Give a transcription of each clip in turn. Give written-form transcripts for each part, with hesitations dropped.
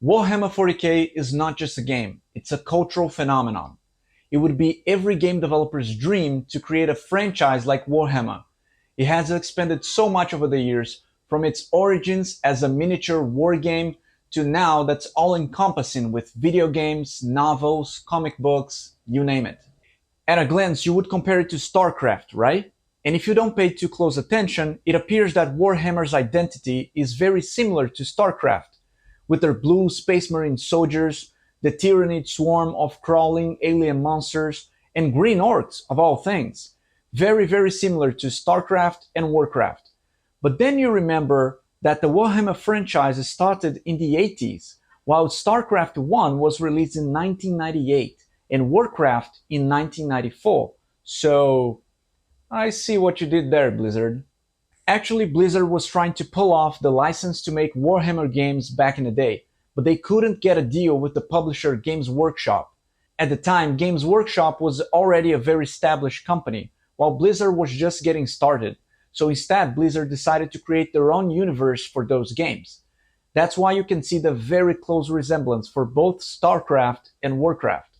Warhammer 40K is not just a game, it's a cultural phenomenon. It would be every game developer's dream to create a franchise like Warhammer. It has expanded so much over the years, from its origins as a miniature war game to now that's all encompassing with video games, novels, comic books, you name it. At a glance, you would compare it to StarCraft, right? And if you don't pay too close attention, it appears that Warhammer's identity is very similar to StarCraft, with their blue Space Marine soldiers, the Tyranid swarm of crawling alien monsters, and green orcs, of all things. Very, very similar to StarCraft and Warcraft. But then you remember that the Warhammer franchise started in the 80s, while StarCraft 1 was released in 1998 and Warcraft in 1994. So, I see what you did there, Blizzard. Actually, Blizzard was trying to pull off the license to make Warhammer games back in the day, but they couldn't get a deal with the publisher Games Workshop. At the time, Games Workshop was already a very established company, while Blizzard was just getting started. So instead, Blizzard decided to create their own universe for those games. That's why you can see the very close resemblance for both StarCraft and Warcraft.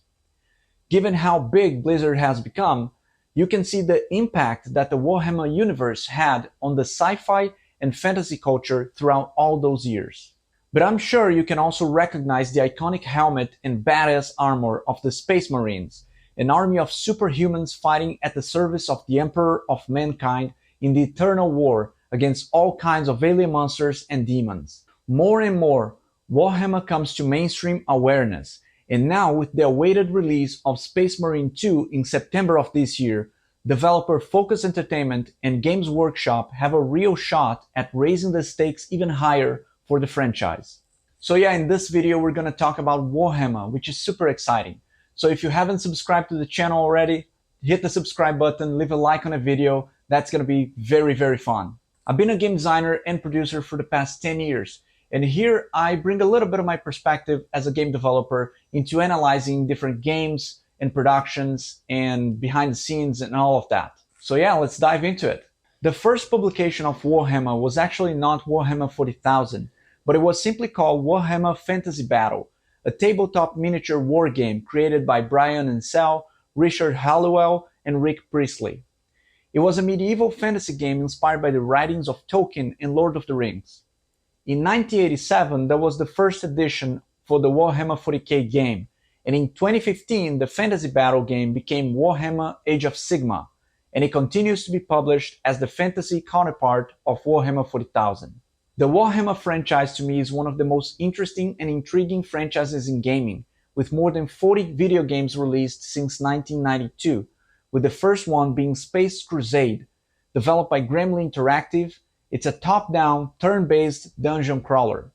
Given how big Blizzard has become, you can see the impact that the Warhammer universe had on the sci-fi and fantasy culture throughout all those years. But I'm sure you can also recognize the iconic helmet and badass armor of the Space Marines, an army of superhumans fighting at the service of the Emperor of Mankind in the eternal war against all kinds of alien monsters and demons. More and more, Warhammer comes to mainstream awareness, and now with the awaited release of Space Marine 2 in September of this year, developer Focus Entertainment and Games Workshop have a real shot at raising the stakes even higher for the franchise. So yeah, in this video we're gonna talk about Warhammer, which is super exciting. So if you haven't subscribed to the channel already, hit the subscribe button, leave a like on the video. That's gonna be very, very fun. I've been a game designer and producer for the past 10 years. And here I bring a little bit of my perspective as a game developer into analyzing different games and productions and behind the scenes and all of that. So yeah, let's dive into it. The first publication of Warhammer was actually not Warhammer 40,000, but it was simply called Warhammer Fantasy Battle, a tabletop miniature war game created by Brian Ansell, Richard Halliwell, and Rick Priestley. It was a medieval fantasy game inspired by the writings of Tolkien and Lord of the Rings. In 1987, there was the first edition for the Warhammer 40K game, and in 2015, the Fantasy Battle game became Warhammer Age of Sigmar, and it continues to be published as the fantasy counterpart of Warhammer 40,000. The Warhammer franchise to me is one of the most interesting and intriguing franchises in gaming, with more than 40 video games released since 1992, with the first one being Space Crusade, developed by Gremlin Interactive. It's a top-down, turn-based dungeon crawler.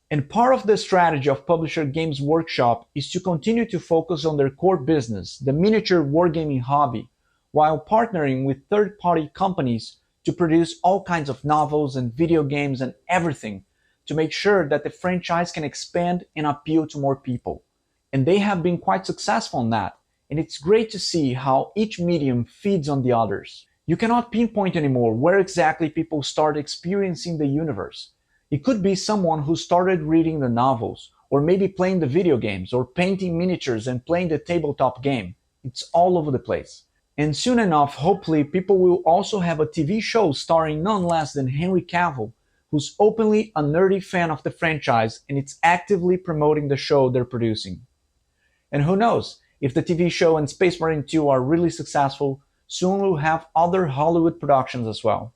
And part of the strategy of publisher Games Workshop is to continue to focus on their core business, the miniature wargaming hobby, while partnering with third-party companies to produce all kinds of novels and video games and everything to make sure that the franchise can expand and appeal to more people. And they have been quite successful in that, and it's great to see how each medium feeds on the others. You cannot pinpoint anymore where exactly people start experiencing the universe. It could be someone who started reading the novels, or maybe playing the video games, or painting miniatures and playing the tabletop game. It's all over the place. And soon enough, hopefully, people will also have a TV show starring none less than Henry Cavill, who's openly a nerdy fan of the franchise and it's actively promoting the show they're producing. And who knows, if the TV show and Space Marine 2 are really successful, soon we'll have other Hollywood productions as well.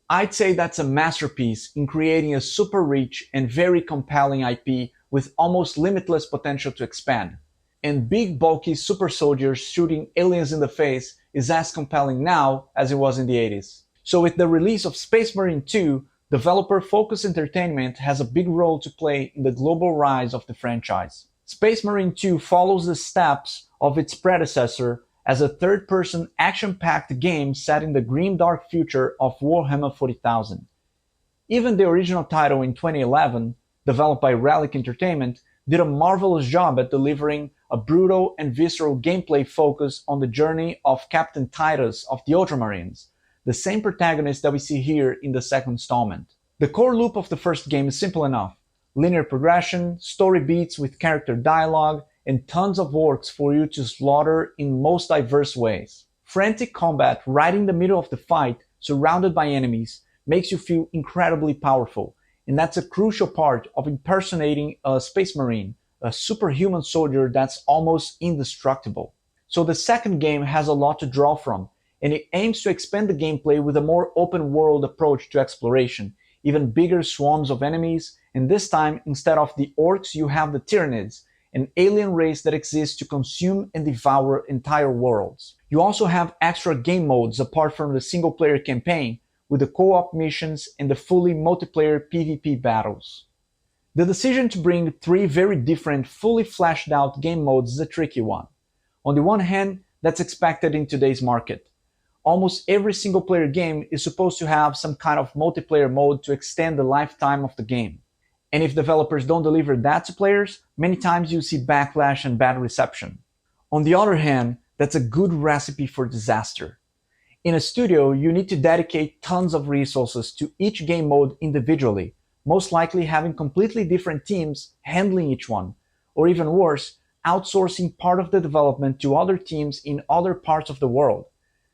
I'd say that's a masterpiece in creating a super rich and very compelling IP with almost limitless potential to expand. And big bulky super soldiers shooting aliens in the face is as compelling now as it was in the 80s. So with the release of Space Marine 2, developer Focus Entertainment has a big role to play in the global rise of the franchise. Space Marine 2 follows the steps of its predecessor as a third-person action-packed game set in the grim-dark future of Warhammer 40,000. Even the original title in 2011, developed by Relic Entertainment, did a marvelous job at delivering a brutal and visceral gameplay focus on the journey of Captain Titus of the Ultramarines, the same protagonist that we see here in the second installment. The core loop of the first game is simple enough. linear progression, story beats with character dialogue, and tons of orcs for you to slaughter in most diverse ways. Frantic combat right in the middle of the fight, surrounded by enemies, makes you feel incredibly powerful, and that's a crucial part of impersonating a space marine, a superhuman soldier that's almost indestructible. So the second game has a lot to draw from, and it aims to expand the gameplay with a more open world approach to exploration, even bigger swarms of enemies, and this time, instead of the orcs, you have the Tyranids, an alien race that exists to consume and devour entire worlds. You also have extra game modes apart from the single player campaign, with the co-op missions and the fully multiplayer PvP battles. The decision to bring three very different, fully fleshed out game modes is a tricky one. On the one hand, that's expected in today's market. Almost every single player game is supposed to have some kind of multiplayer mode to extend the lifetime of the game. And if developers don't deliver that to players, many times you see backlash and bad reception. On the other hand, that's a good recipe for disaster. In a studio, you need to dedicate tons of resources to each game mode individually, most likely having completely different teams handling each one, or even worse, outsourcing part of the development to other teams in other parts of the world.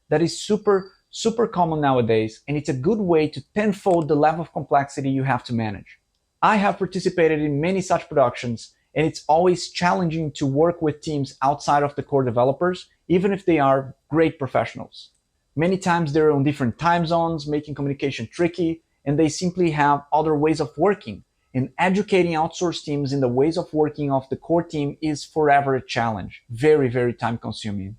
That is super common nowadays, and it's a good way to tenfold the level of complexity you have to manage. I have participated in many such productions, and it's always challenging to work with teams outside of the core developers, even if they are great professionals. Many times they're on different time zones, making communication tricky, and they simply have other ways of working. And educating outsourced teams in the ways of working of the core team is forever a challenge, very time consuming.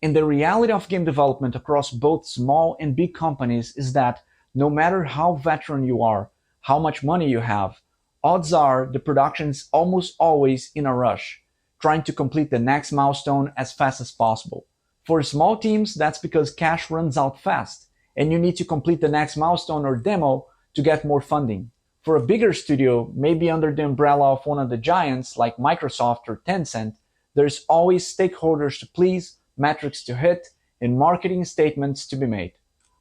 And the reality of game development across both small and big companies is that no matter how veteran you are, how much money you have, odds are the production is almost always in a rush, trying to complete the next milestone as fast as possible. For small teams, that's because cash runs out fast, and you need to complete the next milestone or demo to get more funding. For a bigger studio, maybe under the umbrella of one of the giants like Microsoft or Tencent, there's always stakeholders to please, metrics to hit, and marketing statements to be made.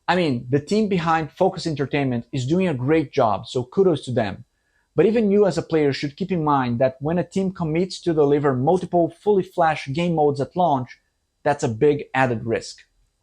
I mean, the team behind Focus Entertainment is doing a great job, so kudos to them. But even you as a player should keep in mind that when a team commits to deliver multiple fully fleshed game modes at launch, that's a big added risk.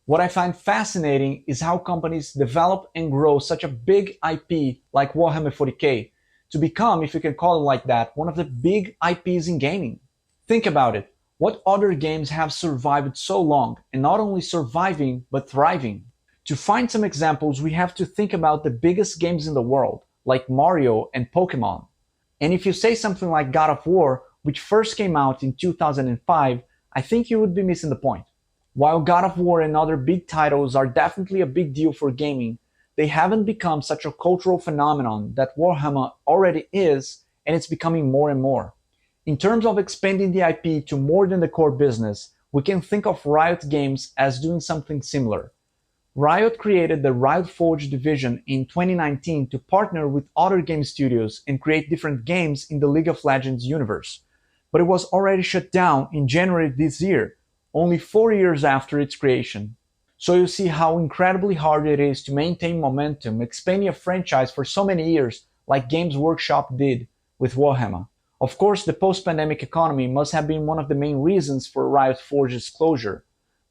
What I find fascinating is how companies develop and grow such a big IP like Warhammer 40K to become, if you can call it like that, one of the big IPs in gaming. Think about it. What other games have survived so long, and not only surviving, but thriving? To find some examples, we have to think about the biggest games in the world, like Mario and Pokemon. And if you say something like God of War, which first came out in 2005, I think you would be missing the point. While God of War and other big titles are definitely a big deal for gaming, they haven't become such a cultural phenomenon that Warhammer already is, and it's becoming more and more. In terms of expanding the IP to more than the core business, we can think of Riot Games as doing something similar. Riot created the Riot Forge division in 2019 to partner with other game studios and create different games in the League of Legends universe. But it was already shut down in January this year, only 4 years after its creation. So you see how incredibly hard it is to maintain momentum, expanding a franchise for so many years like Games Workshop did with Warhammer. Of course, the post-pandemic economy must have been one of the main reasons for Riot Forge's closure.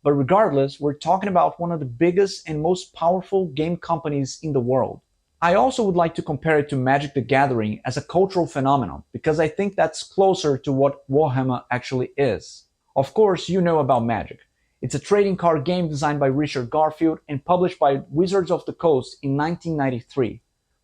But regardless, we're talking about one of the biggest and most powerful game companies in the world. I also would like to compare it to Magic the Gathering as a cultural phenomenon, because I think that's closer to what Warhammer actually is. Of course, you know about Magic. It's a trading card game designed by Richard Garfield and published by Wizards of the Coast in 1993.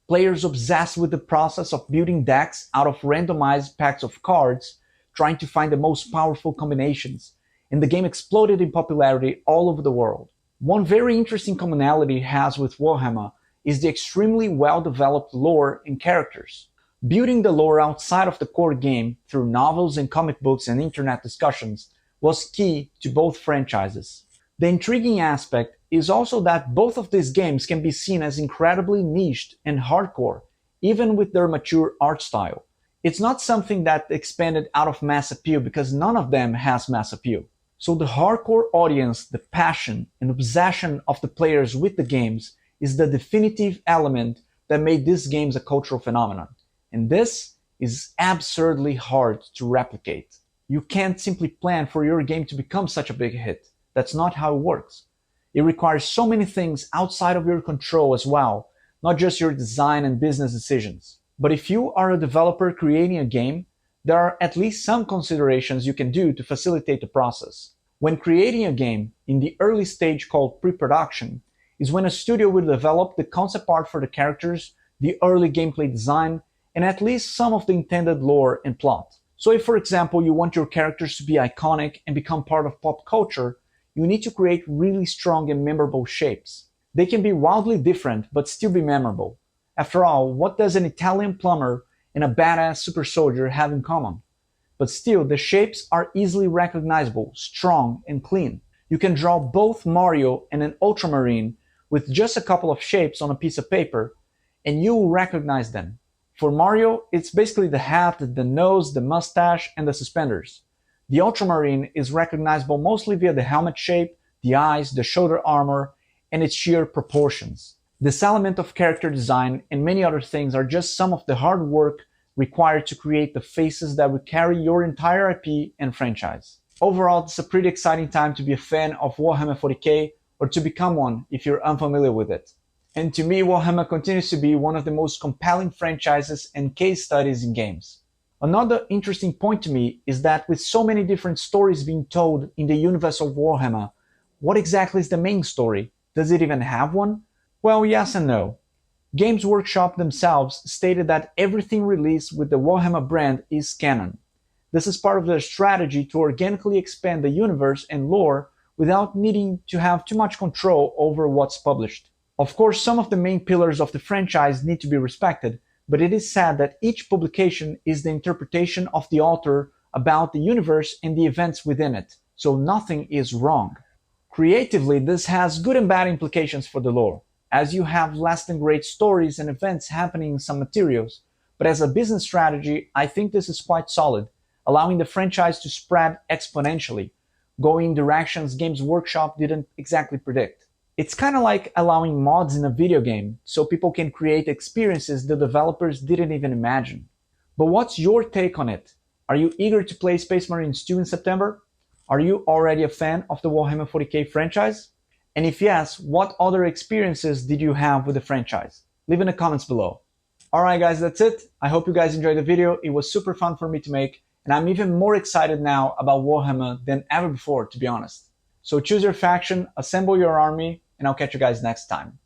Players obsessed with the process of building decks out of randomized packs of cards, trying to find the most powerful combinations, and the game exploded in popularity all over the world. One very interesting commonality it has with Warhammer is the extremely well-developed lore and characters. Building the lore outside of the core game through novels and comic books and internet discussions was key to both franchises. The intriguing aspect is also that both of these games can be seen as incredibly niched and hardcore, even with their mature art style. It's not something that expanded out of mass appeal because none of them has mass appeal. So the hardcore audience, the passion and obsession of the players with the games is the definitive element that made these games a cultural phenomenon. And this is absurdly hard to replicate. You can't simply plan for your game to become such a big hit. That's not how it works. It requires so many things outside of your control as well, not just your design and business decisions. But if you are a developer creating a game, there are at least some considerations you can do to facilitate the process. When creating a game, in the early stage called pre-production, is when a studio will develop the concept art for the characters, the early gameplay design, and at least some of the intended lore and plot. So if, for example, you want your characters to be iconic and become part of pop culture, you need to create really strong and memorable shapes. They can be wildly different, but still be memorable. After all, what does an Italian plumber and a badass super soldier have in common? But still, the shapes are easily recognizable, strong, and clean. You can draw both Mario and an Ultramarine with just a couple of shapes on a piece of paper, and you will recognize them. For Mario, it's basically the hat, the nose, the mustache, and the suspenders. The Ultramarine is recognizable mostly via the helmet shape, the eyes, the shoulder armor, and its sheer proportions. This element of character design and many other things are just some of the hard work required to create the faces that will carry your entire IP and franchise. Overall, it's a pretty exciting time to be a fan of Warhammer 40K, or to become one if you're unfamiliar with it. And to me, Warhammer continues to be one of the most compelling franchises and case studies in games. Another interesting point to me is that with so many different stories being told in the universe of Warhammer, what exactly is the main story? Does it even have one? Well, yes and no. Games Workshop themselves stated that everything released with the Warhammer brand is canon. This is part of their strategy to organically expand the universe and lore without needing to have too much control over what's published. Of course, some of the main pillars of the franchise need to be respected, but it is said that each publication is the interpretation of the author about the universe and the events within it, so nothing is wrong. Creatively, this has good and bad implications for the lore, as you have less than great stories and events happening in some materials, but as a business strategy, I think this is quite solid, allowing the franchise to spread exponentially, going in directions Games Workshop didn't exactly predict. It's kind of like allowing mods in a video game so people can create experiences the developers didn't even imagine. But what's your take on it? Are you eager to play Space Marines 2 in September? Are you already a fan of the Warhammer 40K franchise? And if yes, what other experiences did you have with the franchise? Leave in the comments below. Alright guys, that's it. I hope you guys enjoyed the video. It was super fun for me to make, and I'm even more excited now about Warhammer than ever before, to be honest. So choose your faction, assemble your army, and I'll catch you guys next time.